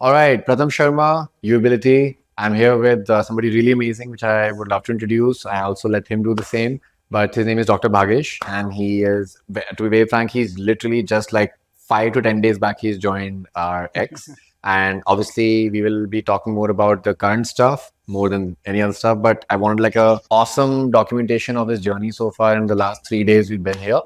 All right, Pratham Sharma, Uability. I'm here with somebody really amazing, which I would love to introduce. I also let him do the same, but his name is Dr. Bhagesh, and he is, to be very frank, he's literally just like 5 to 10 days back, he's joined our X. And obviously, we will be talking more about the current stuff more than any other stuff. But I wanted like a awesome documentation of his journey so far in the last 3 days we've been here.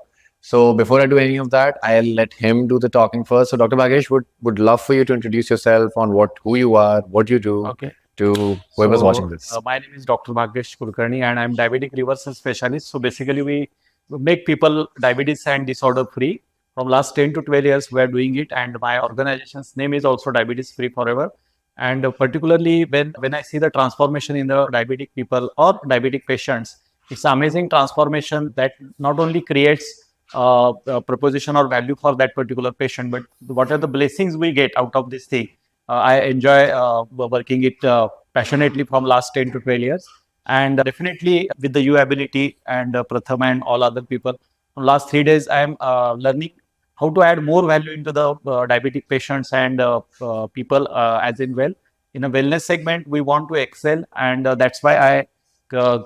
So before I do any of that, I'll let him do the talking first. So Dr. Bhagesh would love for you to introduce yourself on who you are, what you do Okay. to whoever's watching So, this. my name is Dr. Bhagesh Kulkarni, and I'm diabetic reversal specialist. So, basically, we make people diabetes and disorder free. From last 10 to 12 years, we are doing it, and my organization's name is also Diabetes Free Forever. And particularly when I see the transformation in the diabetic people or diabetic patients, it's an amazing transformation that not only creates a proposition or value for that particular patient, but what are the blessings we get out of this thing. I enjoy working it passionately from last 10 to 12 years. And definitely with the U ability and Pratham and all other people, from last 3 days, I am learning how to add more value into the diabetic patients and people as in well. In a wellness segment, we want to excel, and that's why I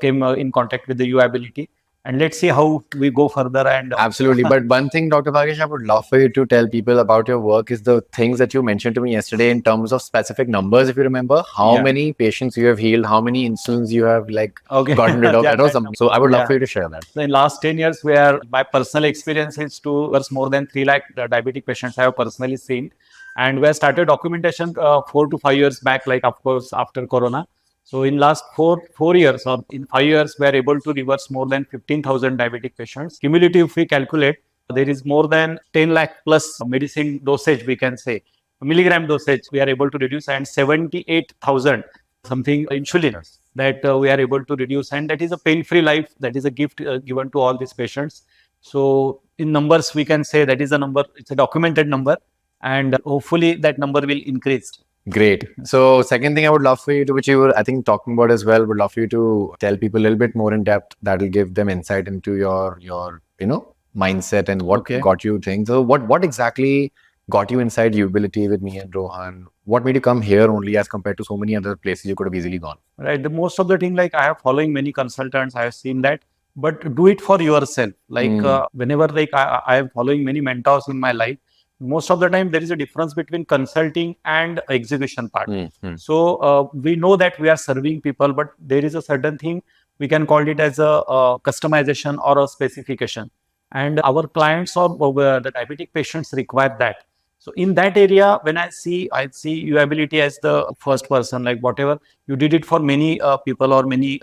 came in contact with the U ability. And let's see how we go further. And Absolutely. But one thing, Dr. Bhagesh, I would love for you to tell people about your work is the things that you mentioned to me yesterday in terms of specific numbers, if you remember, how yeah, many patients you have healed, how many insulins you have like okay, gotten rid of. yeah, That was that something. So I would love yeah. for you to share that. So in last 10 years, where my personal experience is to was more than 3 lakh diabetic patients I have personally seen. And we have started documentation 4 to 5 years back, like of course after Corona. So in last four years or in 5 years, we are able to reverse more than 15,000 diabetic patients. Cumulative, if we calculate, there is more than 10 lakh plus medicine dosage, we can say, milligram dosage we are able to reduce, and 78,000 something insulin Yes. that we are able to reduce, and that is a pain-free life. That is a gift given to all these patients. So in numbers, we can say that is a number. It's a documented number, and hopefully that number will increase. Great. So, second thing I would love for you to, which you were, I think, talking about as well, would love for you to tell people a little bit more in depth that will give them insight into your mindset and what Okay. got you things. So, what exactly got you inside Uability with me and Rohan? What made you come here only as compared to so many other places you could have easily gone? Right. The most of the thing, like I have following many consultants, I have seen that, but do it for yourself. Like Hmm. whenever like I am following many mentors in my life, most of the time there is a difference between consulting and execution part. Hmm. Hmm. So we know that we are serving people, but there is a certain thing we can call it as a customization or a specification, and our clients or the diabetic patients require that. So in that area, when I see your ability as the first person, like whatever you did it for many people or many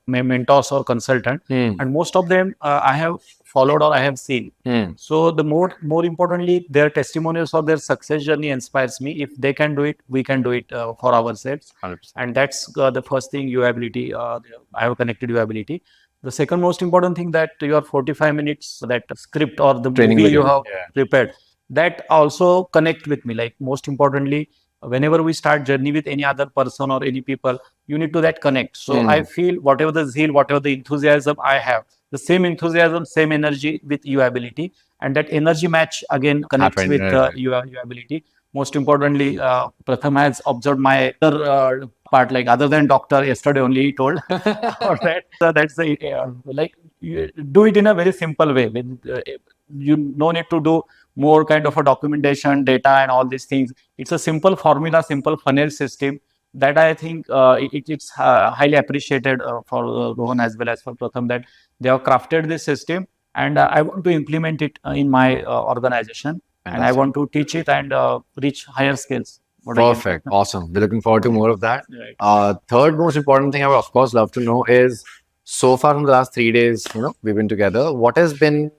mentors or consultant, Hmm. and most of them I have followed or I have seen. Hmm. So the more importantly, their testimonials or their success journey inspires me. If they can do it, we can do it for ourselves. 100%. And that's the first thing, your ability. I have connected your ability. The second most important thing, that your 45 minutes, that script or the Training movie you video. have Yeah. prepared, that also connect with me. Like most importantly, whenever we start journey with any other person or any people, you need to that connect. So I Hmm. feel whatever the zeal, whatever the enthusiasm I have, the same enthusiasm, same energy with your ability, and that energy match again connects Happened. with Right. Right. your ability. Most importantly, Pratham has observed my other part, like other than doctor. Yesterday only he told. All right, so that's the like you do it in a very simple way. With you no need to do more kind of a documentation, data, and all these things. It's a simple formula, simple funnel system that I think it's highly appreciated for Rohan as well as for Pratham, that they have crafted this system, and I want to implement it in my organization, and I Fantastic. want to teach it and reach higher scales. What I can say. Perfect. Awesome. We're looking forward to more of that. Right. Third most important thing I would of course love to know is so far from the last 3 days, we've been together. What has been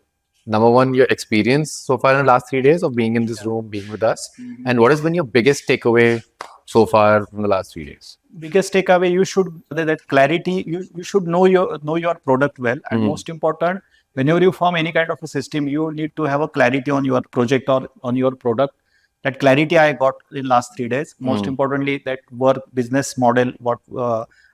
number one, your experience so far in the last 3 days of being in this room, being with us? And what has been your biggest takeaway so far from the last 3 days? Biggest takeaway, you should that clarity, you should know your product well, and Hmm. most important, whenever you form any kind of a system, you need to have a clarity on your project or on your product. That clarity I got in last 3 days. Most Hmm. importantly, that work business model, what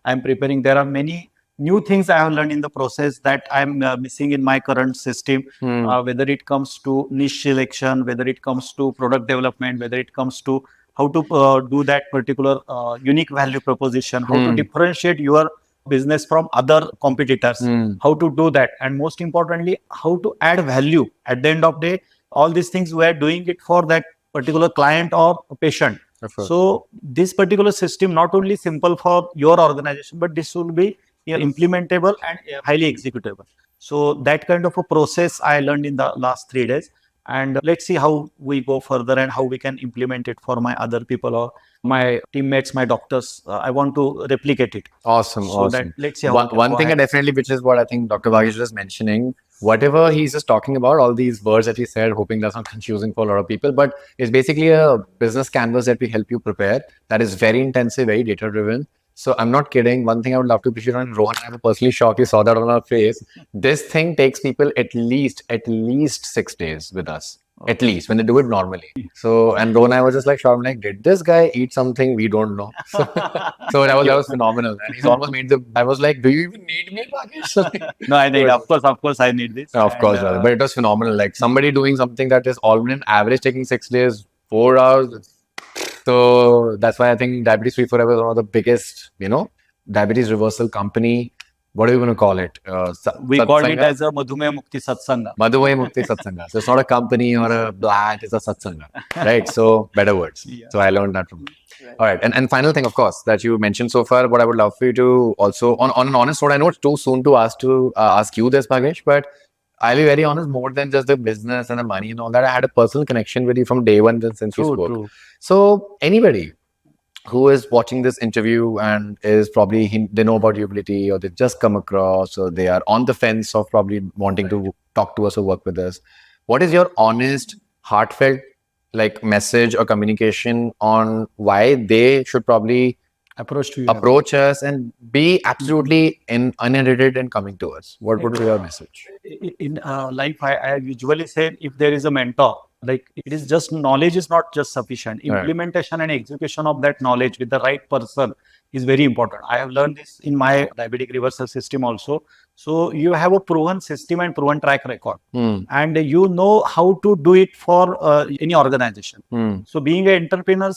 I'm preparing, there are many new things I have learned in the process that I'm missing in my current system. Hmm. Whether it comes to niche selection, whether it comes to product development, whether it comes to how to do that particular unique value proposition, how to Hmm. differentiate your business from other competitors, Hmm. how to do that, and most importantly, how to add value. At the end of the day, all these things we are doing it for that particular client or patient. Of course. So this particular system not only simple for your organization, but this will be implementable and highly executable. So that kind of a process I learned in the last 3 days. And let's see how we go further and how we can implement it for my other people or my teammates, my doctors. I want to replicate it. Awesome, So that awesome. let's see how One, we can one go thing I ahead. definitely, which is what I think Dr. Bhagesh was mentioning, whatever he's just talking about, all these words that he said, hoping that's not confusing for a lot of people, but it's basically a business canvas that we help you prepare that is very intensive, very data driven. So I'm not kidding. One thing I would love to appreciate on Rohan, I'm personally shocked you saw that on our face. This thing takes people at least 6 days with us. At least when they do it normally. So and Rohan, I was just like shocked. I'm like, did this guy eat something we don't know? So, so that was phenomenal. And he's almost made the. I was like, do you even need me, Bhagesh? No, I need, of course, I need this. Of course, brother. But it was phenomenal. Like somebody doing something that is almost an average taking 6 days, 4 hours. So that's why I think Diabetes Free Forever is one of the biggest, diabetes reversal company. What are you going to call it? We called it Satsanga? as a Madhumay Mukti Satsanga. Madhuvai Mukti Satsanga. So it's not a company or a brand, it's a Satsanga. Right? So better words. Yeah. So I learned that from you. All right. And final thing, of course, that you mentioned so far, what I would love for you to also, on an honest note, I know it's too soon to ask you this, Bhagesh, but I'll be very honest, more than just the business and the money and all that, I had a personal connection with you from day one since we spoke. True. So anybody who is watching this interview and is probably they know about Ubility or they just come across or they are on the fence of probably wanting to talk to us or work with us, what is your honest, heartfelt message or communication on why they should probably approach us and be absolutely unedited and coming to us? What would be your message? In life, I usually say if there is a mentor, like it is just knowledge is not just sufficient. Right. Implementation and execution of that knowledge with the right person is very important. I have learned this in my diabetic reversal system also. So you have a proven system and proven track record, and you know how to do it for any organization. So being an entrepreneur,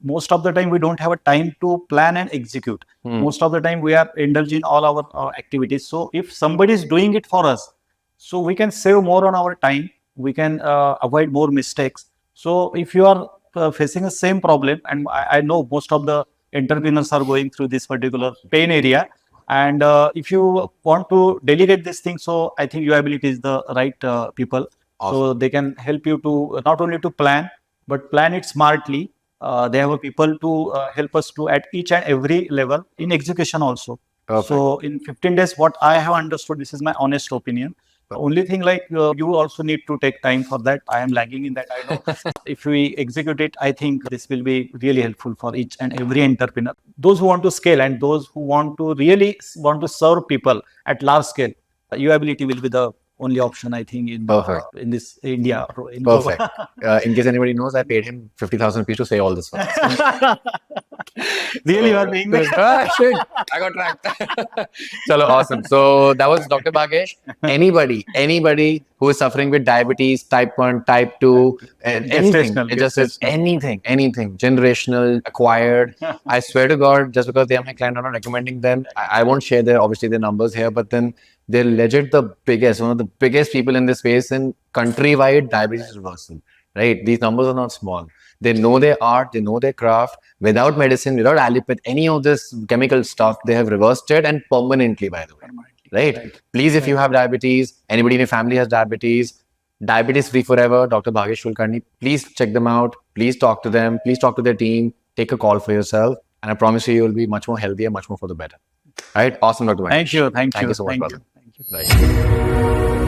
most of the time we don't have a time to plan and execute. Most of the time we are indulged in all our activities. So if somebody is doing it for us, so we can save more on our time. We can avoid more mistakes. So if you are facing the same problem, and I know most of the entrepreneurs are going through this particular pain area, and if you want to delegate this thing, so I think Uability is the right people. Awesome. So they can help you to not only to plan, but plan it smartly. They have a people to help us to at each and every level in execution also. Perfect. So in 15 days, what I have understood, this is my honest opinion. The only thing you also need to take time for that. I am lagging in that, I know. If we execute it, I think this will be really helpful for each and every entrepreneur. Those who want to scale and those who want to serve people at large scale, Uability will be the only option, I think, in this India. In Perfect. In case anybody knows, I paid him 50,000 rupees to say all this for us. Really, you are being there? Shit, I got tracked. Chalo, awesome. So that was Dr. Bhagesh. Anybody who is suffering with diabetes, type 1, type 2, and anything, Gestational, it just says anything, generational, acquired. I swear to God, just because they are my client, I'm not recommending them. I won't share obviously their numbers here, but then they're legit one of the biggest people in this space in countrywide diabetes reversal, right? These numbers are not small. They know their art, they know their craft. Without medicine, without allopathy, any of this chemical stuff, they have reversed it and permanently, by the way. Right? Please, if you have diabetes, anybody in your family has diabetes, Diabetes Free Forever, Dr. Bhagesh Kulkarni, please check them out. Please talk to them. Please talk to their team. Take a call for yourself. And I promise you, you'll be much more healthier, much more for the better. Right? Awesome, Dr. Bhagesh. Thank you. Thank you so much, brother. Thank you. Right.